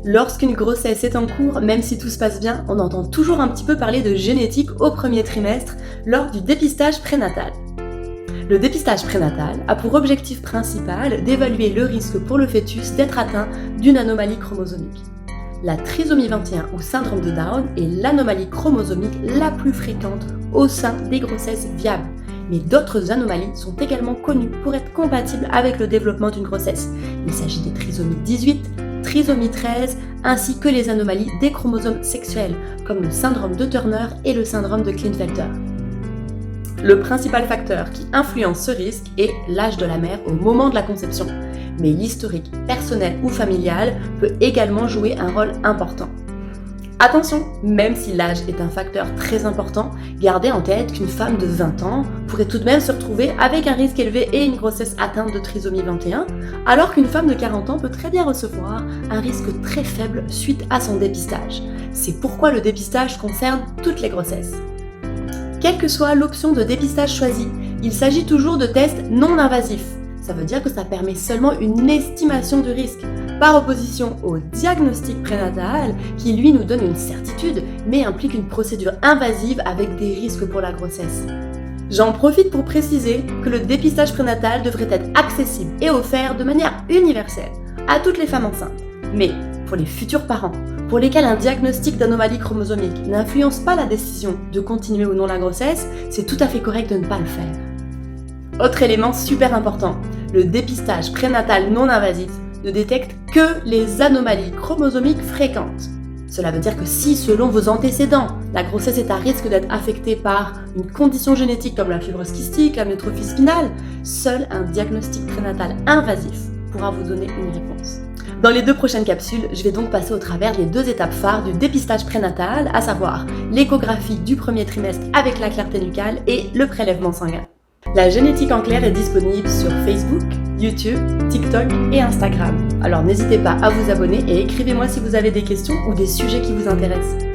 Lorsqu'une grossesse est en cours, même si tout se passe bien, on entend toujours un petit peu parler de génétique au premier trimestre lors du dépistage prénatal. Le dépistage prénatal a pour objectif principal d'évaluer le risque pour le fœtus d'être atteint d'une anomalie chromosomique. La trisomie 21 ou syndrome de Down est l'anomalie chromosomique la plus fréquente au sein des grossesses viables. Mais d'autres anomalies sont également connues pour être compatibles avec le développement d'une grossesse. Il s'agit des trisomies 18, trisomie 13, ainsi que les anomalies des chromosomes sexuels, comme le syndrome de Turner et le syndrome de Klinefelter. Le principal facteur qui influence ce risque est l'âge de la mère au moment de la conception, mais l'historique personnel ou familial peut également jouer un rôle important. Attention, même si l'âge est un facteur très important, gardez en tête qu'une femme de 20 ans pourrait tout de même se retrouver avec un risque élevé et une grossesse atteinte de trisomie 21, alors qu'une femme de 40 ans peut très bien recevoir un risque très faible suite à son dépistage. C'est pourquoi le dépistage concerne toutes les grossesses. Quelle que soit l'option de dépistage choisie, il s'agit toujours de tests non invasifs. Ça veut dire que ça permet seulement une estimation du risque, par opposition au diagnostic prénatal qui lui nous donne une certitude mais implique une procédure invasive avec des risques pour la grossesse. J'en profite pour préciser que le dépistage prénatal devrait être accessible et offert de manière universelle à toutes les femmes enceintes. Mais pour les futurs parents, pour lesquels un diagnostic d'anomalie chromosomique n'influence pas la décision de continuer ou non la grossesse, c'est tout à fait correct de ne pas le faire. Autre élément super important, le dépistage prénatal non invasif ne détecte que les anomalies chromosomiques fréquentes. Cela veut dire que si, selon vos antécédents, la grossesse est à risque d'être affectée par une condition génétique comme la fibrose kystique, l'amyotrophie spinale, seul un diagnostic prénatal invasif pourra vous donner une réponse. Dans les 2 prochaines capsules, je vais donc passer au travers des 2 étapes phares du dépistage prénatal, à savoir l'échographie du premier trimestre avec la clarté nucale et le prélèvement sanguin. La génétique en clair est disponible sur Facebook, YouTube, TikTok et Instagram. Alors n'hésitez pas à vous abonner et écrivez-moi si vous avez des questions ou des sujets qui vous intéressent.